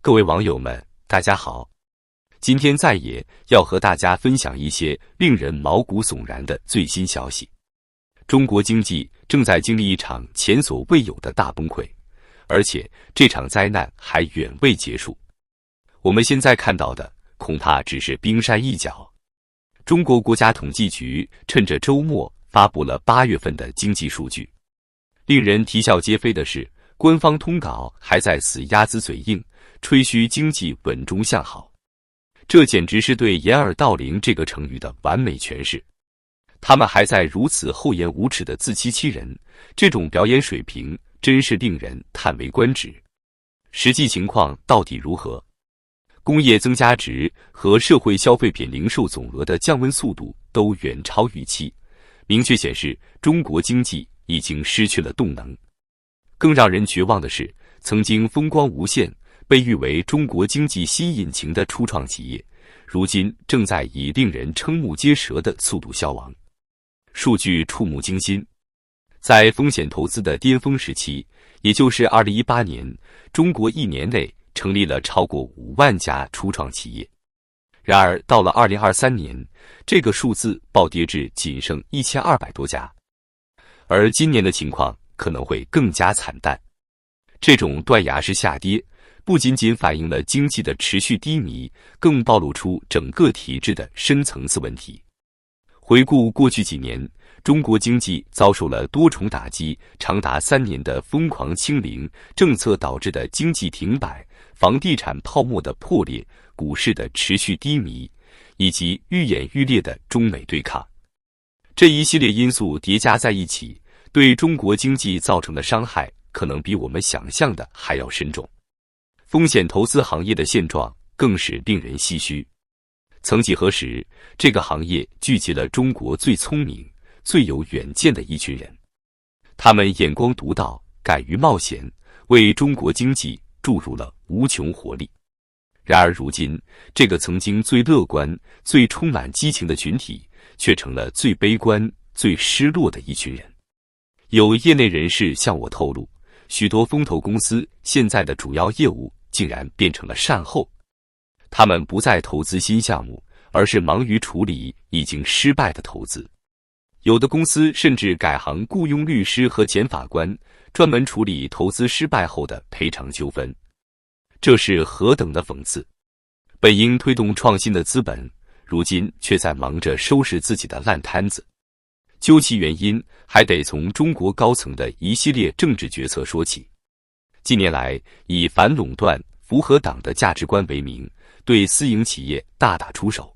各位网友们，大家好！今天在野要和大家分享一些令人毛骨悚然的最新消息。中国经济正在经历一场前所未有的大崩溃，而且这场灾难还远未结束。我们现在看到的恐怕只是冰山一角。中国国家统计局趁着周末发布了8月份的经济数据。令人啼笑皆非的是，官方通稿还在死鸭子嘴硬，吹嘘经济稳中向好。这简直是对掩耳盗铃这个成语的完美诠释。他们还在如此厚颜无耻的自欺欺人，这种表演水平真是令人叹为观止。实际情况到底如何？工业增加值和社会消费品零售总额的降温速度都远超预期，明确显示中国经济已经失去了动能。更让人绝望的是，曾经风光无限、被誉为中国经济新引擎的初创企业，如今正在以令人瞠目结舌的速度消亡。数据触目惊心，在风险投资的巅峰时期，也就是2018年，中国1年内成立了超过5万家初创企业。然而到了2023年，这个数字暴跌至仅剩1200多家。而今年的情况可能会更加惨淡。这种断崖式下跌不仅仅反映了经济的持续低迷，更暴露出整个体制的深层次问题。回顾过去几年，中国经济遭受了多重打击，长达3年的疯狂清零政策导致的经济停摆，房地产泡沫的破裂，股市的持续低迷，以及愈演愈烈的中美对抗。这一系列因素叠加在一起，对中国经济造成的伤害可能比我们想象的还要深重。风险投资行业的现状更是令人唏嘘。曾几何时，这个行业聚集了中国最聪明、最有远见的一群人，他们眼光独到，敢于冒险，为中国经济注入了无穷活力。然而如今，这个曾经最乐观、最充满激情的群体，却成了最悲观、最失落的一群人。有业内人士向我透露，许多风投公司现在的主要业务竟然变成了善后。他们不再投资新项目，而是忙于处理已经失败的投资。有的公司甚至改行雇佣律师和检法官，专门处理投资失败后的赔偿纠纷。这是何等的讽刺！本应推动创新的资本，如今却在忙着收拾自己的烂摊子。究其原因，还得从中国高层的一系列政治决策说起。近年来，以反垄断、符合党的价值观为名，对私营企业大打出手，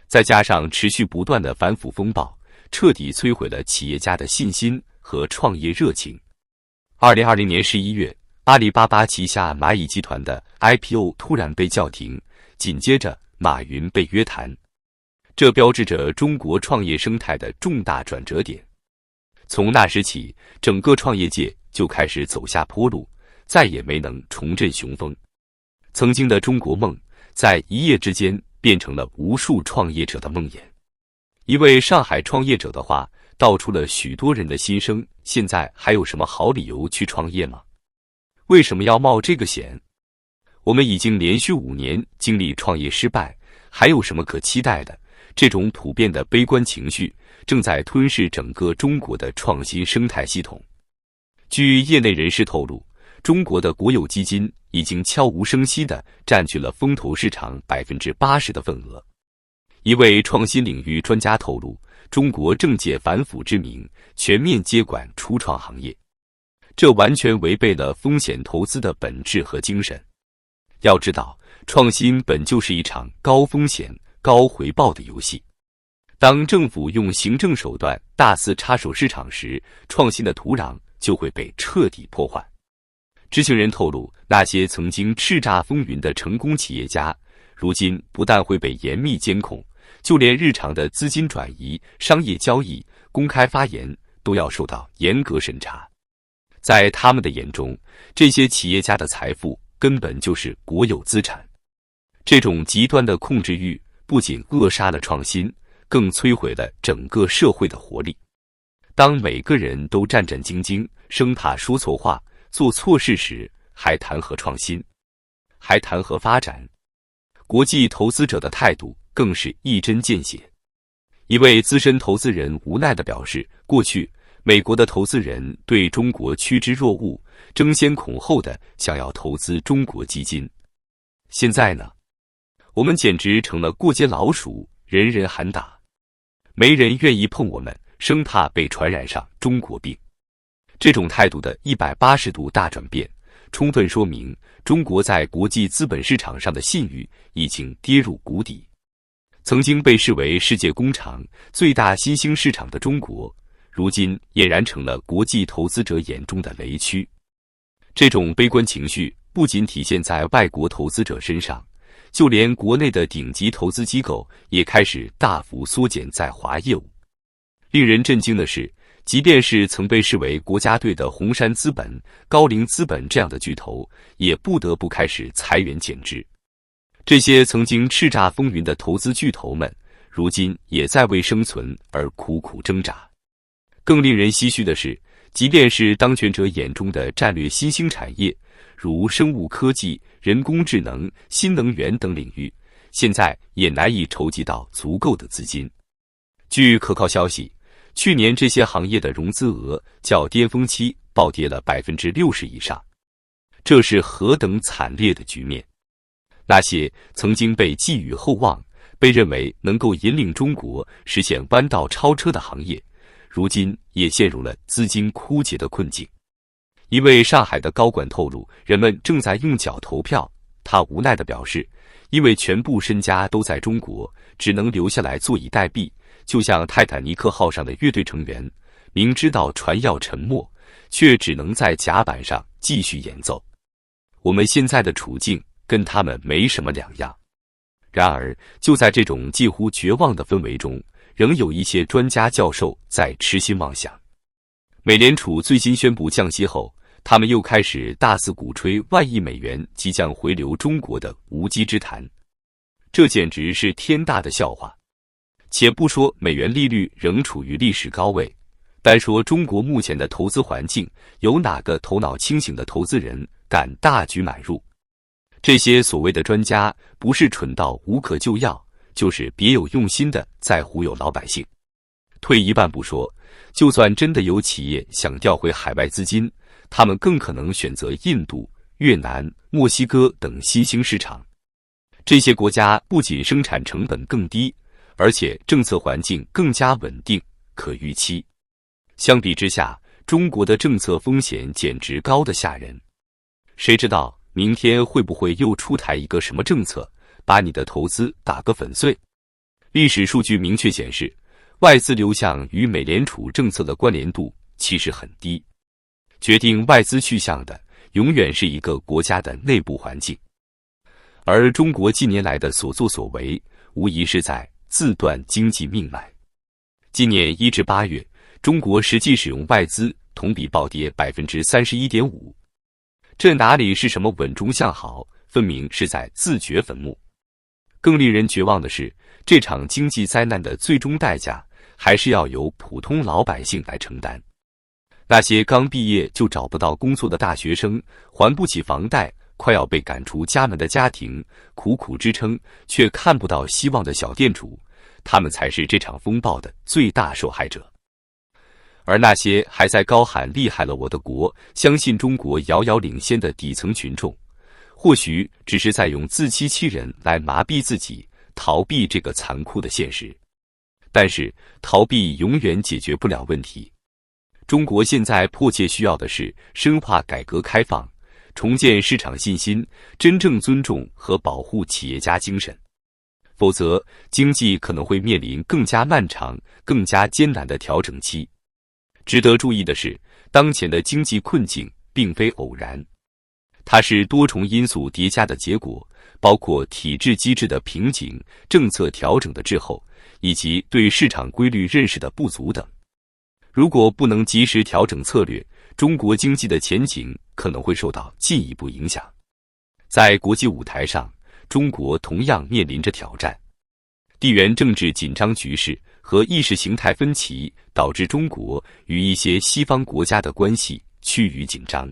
再加上持续不断的反腐风暴，彻底摧毁了企业家的信心和创业热情。2020年11月，阿里巴巴旗下蚂蚁集团的 IPO 突然被叫停，紧接着马云被约谈，这标志着中国创业生态的重大转折点。从那时起，整个创业界就开始走下坡路，再也没能重振雄风。曾经的中国梦，在一夜之间变成了无数创业者的梦魇。一位上海创业者的话，道出了许多人的心声：现在还有什么好理由去创业吗？为什么要冒这个险？我们已经连续5年经历创业失败，还有什么可期待的？这种普遍的悲观情绪正在吞噬整个中国的创新生态系统。据业内人士透露，中国的国有基金已经悄无声息地占据了风投市场80%的份额。一位创新领域专家透露，中国正借反腐之名，全面接管初创行业，这完全违背了风险投资的本质和精神。要知道，创新本就是一场高风险、高回报的游戏。当政府用行政手段大肆插手市场时，创新的土壤就会被彻底破坏。知情人透露，那些曾经叱咤风云的成功企业家，如今不但会被严密监控，就连日常的资金转移、商业交易、公开发言都要受到严格审查。在他们的眼中，这些企业家的财富根本就是国有资产。这种极端的控制欲不仅扼杀了创新，更摧毁了整个社会的活力。当每个人都战战兢兢，生怕说错话、做错事时，还谈何创新？还谈何发展？国际投资者的态度更是一针见血。一位资深投资人无奈地表示，过去美国的投资人对中国趋之若鹜，争先恐后的想要投资中国基金。现在呢，我们简直成了过街老鼠，人人喊打，没人愿意碰我们，生怕被传染上中国病。这种态度的180度大转变，充分说明中国在国际资本市场上的信誉已经跌入谷底。曾经被视为世界工厂、最大新兴市场的中国，如今俨然成了国际投资者眼中的雷区。这种悲观情绪不仅体现在外国投资者身上，就连国内的顶级投资机构也开始大幅缩减在华业务。令人震惊的是，即便是曾被视为国家队的红杉资本、高瓴资本这样的巨头，也不得不开始裁员减资。这些曾经叱咤风云的投资巨头们，如今也在为生存而苦苦挣扎。更令人唏嘘的是，即便是当权者眼中的战略新兴产业，如生物科技、人工智能、新能源等领域，现在也难以筹集到足够的资金。据可靠消息，去年这些行业的融资额较巅峰期暴跌了60%以上，这是何等惨烈的局面！那些曾经被寄予厚望、被认为能够引领中国实现弯道超车的行业，如今也陷入了资金枯竭的困境。一位上海的高管透露，人们正在用脚投票。他无奈地表示，因为全部身家都在中国，只能留下来坐以待毙，就像泰坦尼克号上的乐队成员，明知道船要沉没，却只能在甲板上继续演奏。我们现在的处境跟他们没什么两样。然而，就在这种近乎绝望的氛围中，仍有一些专家教授在痴心妄想。美联储最新宣布降息后，他们又开始大肆鼓吹万亿美元即将回流中国的无稽之谈，这简直是天大的笑话。且不说美元利率仍处于历史高位，单说中国目前的投资环境，有哪个头脑清醒的投资人敢大举买入？这些所谓的专家，不是蠢到无可救药，就是别有用心的在忽悠老百姓。退一万步说，就算真的有企业想调回海外资金，他们更可能选择印度、越南、墨西哥等新兴市场。这些国家不仅生产成本更低，而且政策环境更加稳定、可预期。相比之下，中国的政策风险简直高得吓人。谁知道明天会不会又出台一个什么政策，把你的投资打个粉碎？历史数据明确显示，外资流向与美联储政策的关联度其实很低。决定外资去向的，永远是一个国家的内部环境。而中国近年来的所作所为，无疑是在自断经济命脉。今年1至8月，中国实际使用外资同比暴跌31.5%。这哪里是什么稳中向好，分明是在自掘坟墓。更令人绝望的是，这场经济灾难的最终代价，还是要由普通老百姓来承担。那些刚毕业就找不到工作的大学生，还不起房贷，快要被赶出家门的家庭，苦苦支撑却看不到希望的小店主，他们才是这场风暴的最大受害者。而那些还在高喊厉害了我的国，相信中国遥遥领先的底层群众，或许只是在用自欺欺人来麻痹自己，逃避这个残酷的现实。但是逃避永远解决不了问题。中国现在迫切需要的是深化改革开放，重建市场信心，真正尊重和保护企业家精神。否则，经济可能会面临更加漫长、更加艰难的调整期。值得注意的是，当前的经济困境并非偶然，它是多重因素叠加的结果，包括体制机制的瓶颈、政策调整的滞后，以及对市场规律认识的不足等。如果不能及时调整策略，中国经济的前景可能会受到进一步影响。在国际舞台上，中国同样面临着挑战。地缘政治紧张局势和意识形态分歧，导致中国与一些西方国家的关系趋于紧张。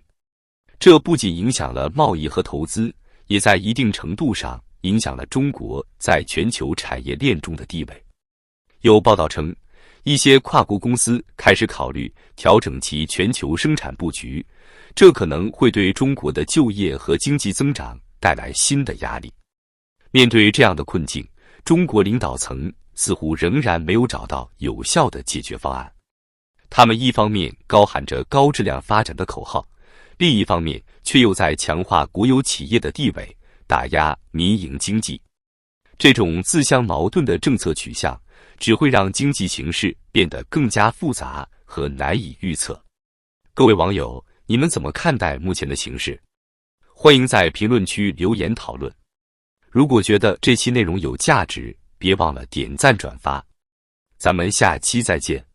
这不仅影响了贸易和投资，也在一定程度上影响了中国在全球产业链中的地位。有报道称，一些跨国公司开始考虑调整其全球生产布局，这可能会对中国的就业和经济增长带来新的压力。面对这样的困境，中国领导层似乎仍然没有找到有效的解决方案。他们一方面高喊着高质量发展的口号，另一方面却又在强化国有企业的地位，打压民营经济。这种自相矛盾的政策取向，只会让经济形势变得更加复杂和难以预测。各位网友，你们怎么看待目前的形势？欢迎在评论区留言讨论。如果觉得这期内容有价值，别忘了点赞转发。咱们下期再见。